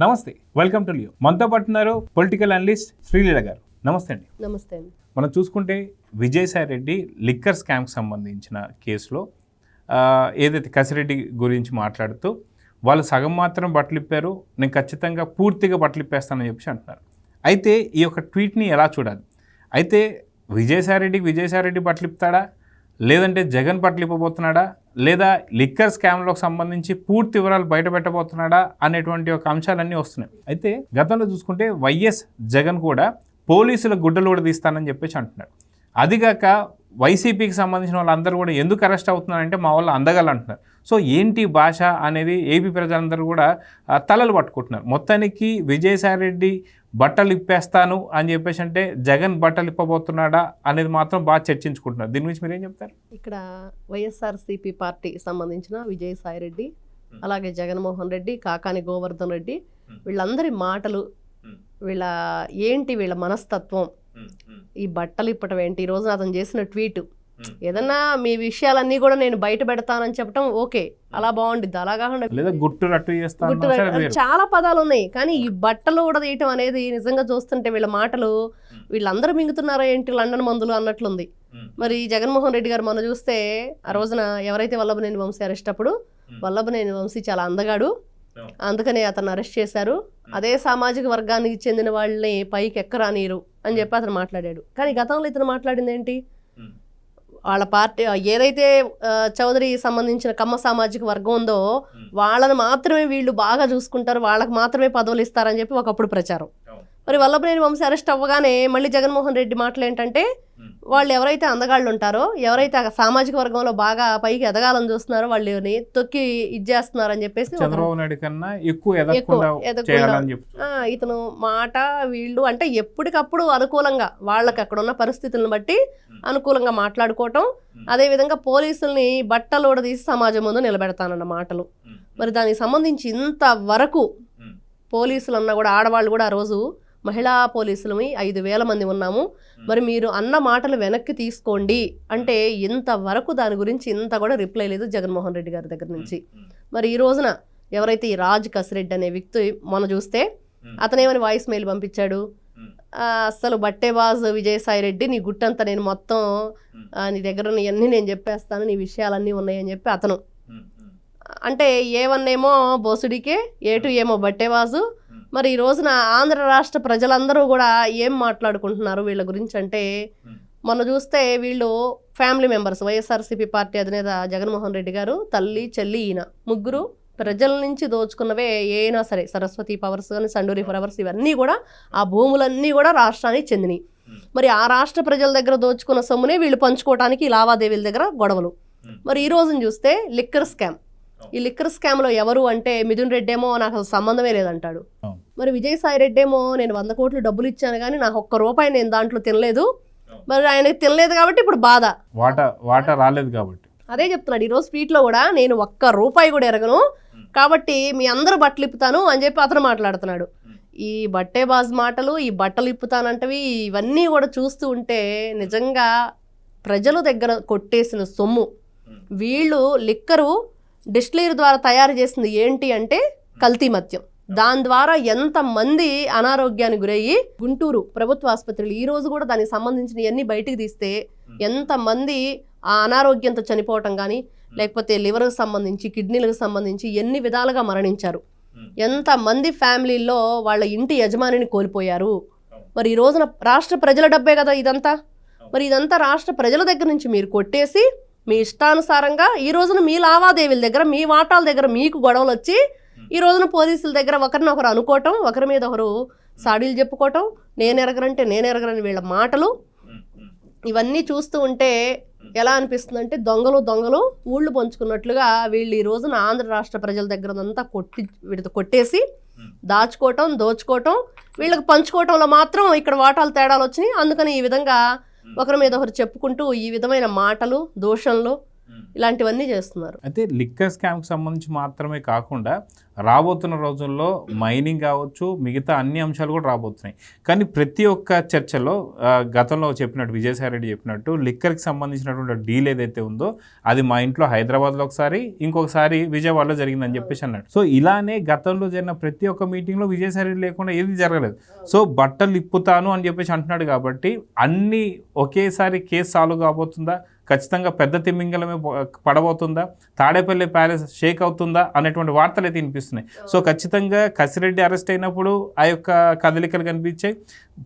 నమస్తే, welcome to Leo. మనతో పాటున్నారు political analyst Sreeleela గారు. నమస్తే అండి. నమస్తే అండి. మనం చూసుకుంటే విజయసాయి రెడ్డి లిక్కర్ స్కామ్కి సంబంధించిన కేసులో ఏదైతే కసిరెడ్డి గురించి మాట్లాడుతూ వాళ్ళు సగం మాత్రం బట్టలు ఇప్పారు, నేను ఖచ్చితంగా పూర్తిగా బట్టలు ఇప్పేస్తానని చెప్పి అంటున్నారు. అయితే ఈ యొక్క ట్వీట్ని ఎలా చూడాలి? అయితే విజయసాయి రెడ్డి బట్టలు ఇప్పుతాడా, లేదంటే జగన్ బట్టలు ఇప్పబోతున్నాడా, లేదా లిక్కర్ స్కామ్లోకి సంబంధించి పూర్తి వివరాలు బయట పెట్టబోతున్నాడా అనేటువంటి ఒక అంశాలన్నీ వస్తున్నాయి. అయితే గతంలో చూసుకుంటే వైఎస్ జగన్ కూడా పోలీసుల గుడ్డలు కూడా తీస్తానని చెప్పేసి అంటున్నాడు. అదిగాక వైసీపీకి సంబంధించిన వాళ్ళందరూ కూడా ఎందుకు అరెస్ట్ అవుతున్నారంటే మా వాళ్ళు అందగలు అంటున్నారు. సో ఏంటి భాష అనేది ఏపీ ప్రజలందరూ కూడా తలలు పట్టుకుంటున్నారు. మొత్తానికి విజయసాయి రెడ్డి బట్టలు ఇప్పేస్తాను అని చెప్పేసి అంటే జగన్ బట్టలు ఇప్పబోతున్నాడా అనేది మాత్రం బాగా చర్చించుకుంటున్నారు. దీని గురించి మీరేం చెప్తారు? ఇక్కడ వైఎస్ఆర్సీపీ పార్టీకి సంబంధించిన విజయసాయి రెడ్డి, అలాగే జగన్మోహన్ రెడ్డి, కాకాని గోవర్ధన్ రెడ్డి, వీళ్ళందరి మాటలు, వీళ్ళ మనస్తత్వం, ఈ బట్టలు ఇప్పటం ఏంటి, ఈ రోజున అతను చేసిన ట్వీట్, ఏదన్నా మీ విషయాలన్నీ కూడా నేను బయట పెడతానని చెప్పడం ఓకే, అలా బాగుండిద్ది. అలా కాకుండా చాలా పదాలు ఉన్నాయి, కానీ ఈ బట్టలు కూడా తీయటం అనేది నిజంగా చూస్తుంటే వీళ్ళ మాటలు వీళ్ళందరూ మింగుతున్నారా ఏంటి లండన్ మందులు అన్నట్లుంది. మరి జగన్మోహన్ రెడ్డి గారు మనం చూస్తే ఆ రోజున ఎవరైతే వల్లభనేని వంశీ అరెస్ట్ అప్పుడు వల్లభనేని వంశీ చాలా అందగాడు, అందుకనే అతను అరెస్ట్ చేశారు, అదే సామాజిక వర్గానికి చెందిన వాళ్ళని పైకి ఎక్కరానీరు అని చెప్పి అతను మాట్లాడాడు. కానీ గతంలో ఇతను మాట్లాడింది ఏంటి, వాళ్ళ పార్టీ ఏదైతే చౌదరి సంబంధించిన కమ్మ సామాజిక వర్గం ఉందో వాళ్ళని మాత్రమే వీళ్ళు బాగా చూసుకుంటారు, వాళ్ళకి మాత్రమే పదవులు ఇస్తారని చెప్పి ఒకప్పుడు ప్రచారం. మరి వల్లభనేని వంశీ అరెస్ట్ అవ్వగానే మళ్ళీ జగన్మోహన్ రెడ్డి మాటలు ఏంటంటే వాళ్ళు ఎవరైతే అందగాళ్ళు ఉంటారో, ఎవరైతే సామాజిక వర్గంలో బాగా పైకి ఎదగాలని చూస్తున్నారో వాళ్ళని తొక్కి ఇచ్చేస్తున్నారని చెప్పేసి చంద్రబాబు నాయుడు కన్నా ఎక్కువ ఇతను మాట వీళ్ళు అంటే ఎప్పటికప్పుడు అనుకూలంగా వాళ్ళకి అక్కడ ఉన్న పరిస్థితులను బట్టి అనుకూలంగా మాట్లాడుకోవటం, అదేవిధంగా పోలీసుల్ని బట్టలు కూడా తీసి సమాజం ముందు నిలబెడతానన్న మాటలు. మరి దానికి సంబంధించి ఇంతవరకు పోలీసులు అన్నా కూడా ఆడవాళ్ళు కూడా ఆ రోజు మహిళా పోలీసులమి 5,000 మంది ఉన్నాము, మరి మీరు అన్న మాటలు వెనక్కి తీసుకోండి అంటే ఇంతవరకు దాని గురించి ఇంత కూడా రిప్లై లేదు జగన్మోహన్ రెడ్డి గారి దగ్గర నుంచి. మరి ఈ రోజున ఎవరైతే ఈ రాజ్ కసిరెడ్డి అనే వ్యక్తి మొన్న చూస్తే అతనేమని వాయిస్ మెయిల్ పంపించాడు, అసలు బట్టేబాజ్ విజయసాయి రెడ్డి నీ గుట్టంతా నేను మొత్తం నీ దగ్గర అన్నీ నేను చెప్పేస్తాను, నీ విషయాలన్నీ ఉన్నాయని చెప్పి అతను అంటే A1 ఏమో బోసుడికే, A2 ఏమో బట్టేబాజు. మరి ఈ రోజున ఆంధ్ర రాష్ట్ర ప్రజలందరూ కూడా ఏం మాట్లాడుకుంటున్నారు వీళ్ళ గురించి అంటే, మొన్న చూస్తే వీళ్ళు ఫ్యామిలీ మెంబర్స్, వైఎస్ఆర్సీపీ పార్టీ అధినేత జగన్మోహన్ రెడ్డి గారు, తల్లి చెల్లి ఈయన ముగ్గురు ప్రజల నుంచి దోచుకున్నవే ఏనా సరే, సరస్వతి పవర్స్ కానీ సండూరి పవర్స్ ఇవన్నీ కూడా ఆ భూములన్నీ కూడా రాష్ట్రానికి చెందినవి. మరి ఆ రాష్ట్ర ప్రజల దగ్గర దోచుకున్న సొమ్మునే వీళ్ళు పంచుకోవడానికి లావాదేవీల దగ్గర గొడవలు. మరి ఈ రోజున చూస్తే లిక్కర్ స్కామ్, ఈ లిక్కర్ స్కామ్లో ఎవరు అంటే మిథున్ రెడ్డి ఏమో నాకు అసలు సంబంధమే లేదంటాడు, మరి విజయసాయి రెడ్డి ఏమో నేను 100 కోట్లు డబ్బులు ఇచ్చాను కానీ నాకు ₹1 నేను దాంట్లో తినలేదు, మరి ఆయనకి తినలేదు కాబట్టి ఇప్పుడు బాధ, వాటా రాలేదు కాబట్టి అదే చెప్తున్నాడు. ఈరోజు స్పీట్లో కూడా నేను ₹1 కూడా ఎరగను కాబట్టి మీ అందరూ బట్టలు ఇప్పుతాను అని చెప్పి అతను మాట్లాడుతున్నాడు. ఈ బట్టేబాజ్ మాటలు, ఈ బట్టలు ఇప్పుతానంటవి ఇవన్నీ కూడా చూస్తూ ఉంటే నిజంగా ప్రజల దగ్గర కొట్టేసిన సొమ్ము. వీళ్ళు లిక్కరు డిస్టిలరీ ద్వారా తయారు చేసింది ఏంటి అంటే కల్తీ మద్యం, దాని ద్వారా ఎంతమంది అనారోగ్యానికి గురయ్యి గుంటూరు ప్రభుత్వ ఆసుపత్రులు ఈ రోజు కూడా దానికి సంబంధించిన ఇవన్నీ బయటికి తీస్తే ఎంతమంది ఆ అనారోగ్యంతో చనిపోవటం కానీ, లేకపోతే లివర్కి సంబంధించి కిడ్నీలకు సంబంధించి ఎన్ని విధాలుగా మరణించారు, ఎంతమంది ఫ్యామిలీల్లో వాళ్ళ ఇంటి యజమానిని కోల్పోయారు. మరి ఈ రోజున రాష్ట్ర ప్రజల డబ్బే కదా ఇదంతా, మరి ఇదంతా రాష్ట్ర ప్రజల దగ్గర నుంచి మీరు కొట్టేసి మీ ఇష్టానుసారంగా ఈ రోజున మీ లావాదేవీల దగ్గర, మీ వాటాల దగ్గర మీకు గొడవలు వచ్చి ఈ రోజున పోలీసుల దగ్గర ఒకరినొకరు అనుకోవటం, ఒకరి మీద ఒకరు సాడీలు చెప్పుకోవటం, నేను ఎరగరని వీళ్ళ మాటలు, ఇవన్నీ చూస్తూ ఉంటే ఎలా అనిపిస్తుంది అంటే దొంగలు ఊళ్ళు పంచుకున్నట్లుగా వీళ్ళు ఈ రోజున ఆంధ్ర రాష్ట్ర ప్రజల దగ్గరంతా కొట్టేసి దోచుకోవటం, వీళ్ళకి పంచుకోవటంలో మాత్రం ఇక్కడ వాటాలు తేడాలు వచ్చినాయి. అందుకని ఈ విధంగా ఒకరి మీద ఒకరు చెప్పుకుంటూ ఈ విధమైన మాటలు, దోషంలు ఇలాంటివన్నీ చేస్తున్నారు. అయితే లిక్కర్ స్కామ్కి సంబంధించి మాత్రమే కాకుండా రాబోతున్న రోజుల్లో మైనింగ్ కావచ్చు, మిగతా అన్ని అంశాలు కూడా రాబోతున్నాయి. కానీ ప్రతి ఒక్క చర్చలో గతంలో చెప్పినట్టు విజయసాయిరెడ్డి చెప్పినట్టు లిక్కర్కి సంబంధించినటువంటి డీల్ ఏదైతే ఉందో అది మా ఇంట్లో హైదరాబాద్లో ఒకసారి, ఇంకొకసారి విజయవాడలో జరిగిందని చెప్పేసి అన్నాడు. సో ఇలానే గతంలో జరిగిన ప్రతి ఒక్క మీటింగ్లో విజయసాయిరెడ్డి లేకుండా ఏది జరగలేదు. సో బట్టలు ఇప్పుతాను అని చెప్పేసి అంటున్నాడు కాబట్టి అన్నీ ఒకేసారి కేసు సాల్వ్ కాబోతుందా, ఖచ్చితంగా పెద్ద తిమ్మింగలమే పడబోతుందా, తాడేపల్లి ప్యాలెస్ షేక్ అవుతుందా అనేటువంటి వార్తలు అయితే వినిపిస్తున్నాయి. సో ఖచ్చితంగా కసిరెడ్డి అరెస్ట్ అయినప్పుడు ఆ యొక్క కదలికలు కనిపించాయి.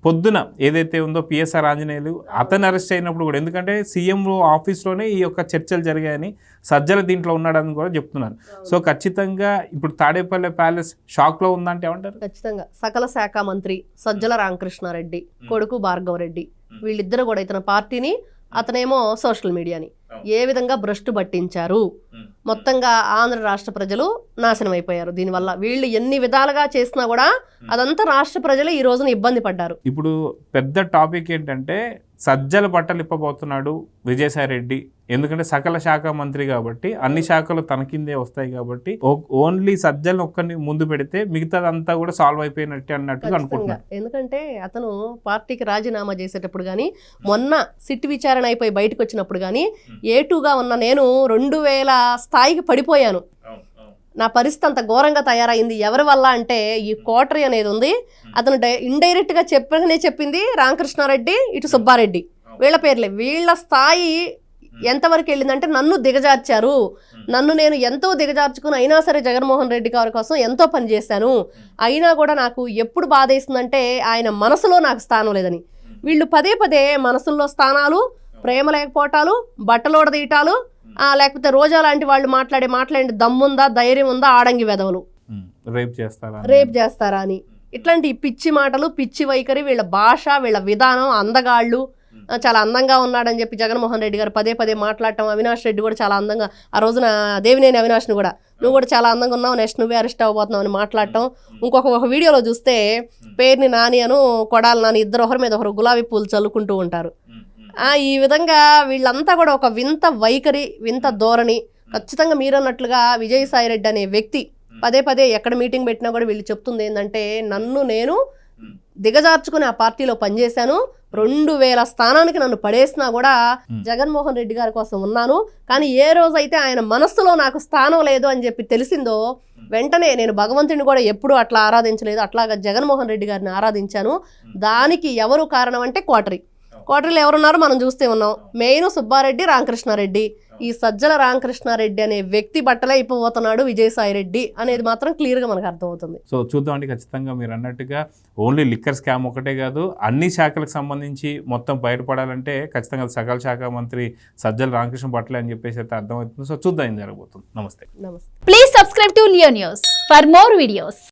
పొద్దున ఏదైతే ఉందో పిఎస్ఆర్ ఆంజనేయులు అతను అరెస్ట్ అయినప్పుడు కూడా, ఎందుకంటే సీఎం ఆఫీస్లోనే ఈ యొక్క చర్చలు జరిగాయని, సజ్జల దీంట్లో ఉన్నాడని కూడా చెప్తున్నారు. సో ఖచ్చితంగా ఇప్పుడు తాడేపల్లి ప్యాలెస్ షాక్లో ఉందంటే ఏమంటారు? ఖచ్చితంగా సకల శాఖ మంత్రి సజ్జల రామకృష్ణారెడ్డి కొడుకు భార్గవ్ రెడ్డి వీళ్ళిద్దరు కూడా ఇతని పార్టీని, అతనేమో సోషల్ మీడియాని ఏ విధంగా భ్రష్టు పట్టించారు. మొత్తంగా ఆంధ్ర రాష్ట్ర ప్రజలు నాశనం అయిపోయారు దీనివల్ల. వీళ్ళు ఎన్ని విధాలుగా చేసినా కూడా అదంతా రాష్ట్ర ప్రజలు ఈ రోజున ఇబ్బంది పడ్డారు. ఇప్పుడు పెద్ద టాపిక్ ఏంటంటే సజ్జల బట్టలు ఇప్పబోతున్నాడు విజయసాయిరెడ్డి. ఎందుకంటే సకల శాఖ మంత్రి కాబట్టి అన్ని శాఖలు తన కిందే వస్తాయి కాబట్టి ఓన్లీ సజ్జలను ఒక్కరిని ముందు పెడితే మిగతాదంతా కూడా సాల్వ్ అయిపోయినట్టే అన్నట్టుగా అనుకుంటున్నాను. ఎందుకంటే అతను పార్టీకి రాజీనామా చేసేటప్పుడు కానీ, మొన్న సిట్ విచారణ అయిపోయి బయటకు వచ్చినప్పుడు కానీ, ఏటుగా ఉన్న నేను 2000 స్థాయికి పడిపోయాను. నా పరిస్థితి అంత ఘోరంగా తయారైంది. ఎవరి వల్ల అంటే ఈ కోటరీ అనేది ఉంది, అతను ఇండైరెక్ట్గా చెప్పింది రామకృష్ణారెడ్డి, ఇటు సుబ్బారెడ్డి, వీళ్ళ పేర్లే. వీళ్ళ స్థాయి ఎంతవరకు వెళ్ళిందంటే నన్ను దిగజార్చారు. నన్ను నేను ఎంతో దిగజార్చుకుని అయినా సరే జగన్మోహన్ రెడ్డి గారి కోసం ఎంతో పనిచేశాను. అయినా కూడా నాకు ఎప్పుడు బాధ వేస్తుందంటే ఆయన మనసులో నాకు స్థానం లేదని. వీళ్ళు పదే పదే మనసుల్లో స్థానాలు, ప్రేమ లేకపోవటాలు, బట్టలోడ తీయటాలు, లేకపోతే రోజా లాంటి వాళ్ళు మాట్లాడే దమ్ముందా, ధైర్యం ఉందా, ఆడంగి వెధవలు రేప్ చేస్తారా అని ఇట్లాంటి పిచ్చి మాటలు, పిచ్చి వైఖరి, వీళ్ళ భాష, వీళ్ళ విధానం, అందగాళ్ళు, చాలా అందంగా ఉన్నాడని చెప్పి జగన్మోహన్ రెడ్డి గారు పదే పదే మాట్లాడటం. అవినాష్ రెడ్డి కూడా చాలా అందంగా, ఆ రోజున దేవినేని అవినాష్ని కూడా నువ్వు కూడా చాలా అందంగా ఉన్నావు, నెక్స్ట్ నువ్వే అరెస్ట్ అవ్వబోతున్నావు అని మాట్లాడటం. ఒక వీడియోలో చూస్తే పేరుని నాని అను కొడాలి నాని ఇద్దరు ఒకరి మీద ఒకరు గులాబీ పూలు చల్లుకుంటూ ఉంటారు. ఈ విధంగా వీళ్ళంతా కూడా ఒక వింత వైఖరి, వింత ధోరణి. ఖచ్చితంగా మీరన్నట్లుగా విజయసాయిరెడ్డి అనే వ్యక్తి పదే పదే ఎక్కడ మీటింగ్ పెట్టినా కూడా వీళ్ళు చెప్తుంది ఏంటంటే నన్ను నేను దిగజార్చుకుని ఆ పార్టీలో పనిచేశాను, 2000 స్థానానికి నన్ను పడేసినా కూడా జగన్మోహన్ రెడ్డి గారి కోసం ఉన్నాను. కానీ ఏ రోజైతే ఆయన మనస్సులో నాకు స్థానం లేదు అని చెప్పి తెలిసిందో వెంటనే నేను భగవంతుడిని కూడా ఎప్పుడూ అట్లా ఆరాధించలేదు, అట్లాగా జగన్మోహన్ రెడ్డి గారిని ఆరాధించాను. దానికి ఎవరు కారణం అంటే కోటరీలో ఎవరున్నారో మనం చూస్తే ఉన్నాం. మెయిన్ సుబ్బారెడ్డి, రామకృష్ణారెడ్డి. ఈ సజ్జల రామకృష్ణారెడ్డి అనే వ్యక్తి బట్టలే అయిపోతున్నాడు విజయసాయిరెడ్డి అనేది మాత్రం క్లియర్గా మనకు అర్థమవుతుంది. సో చూద్దామండి. ఖచ్చితంగా మీరు అన్నట్టుగా ఓన్లీ లిక్కర్ స్కామ్ ఒకటే కాదు, అన్ని శాఖలకు సంబంధించి మొత్తం బయటపడాలంటే ఖచ్చితంగా సకల శాఖ మంత్రి సజ్జల రామకృష్ణ బట్టలే అని చెప్పేసి అయితే అర్థమవుతుంది. సో చూద్దాం ఏం జరగబోతుంది. నమస్తే. Please subscribe to Leo news for more videos.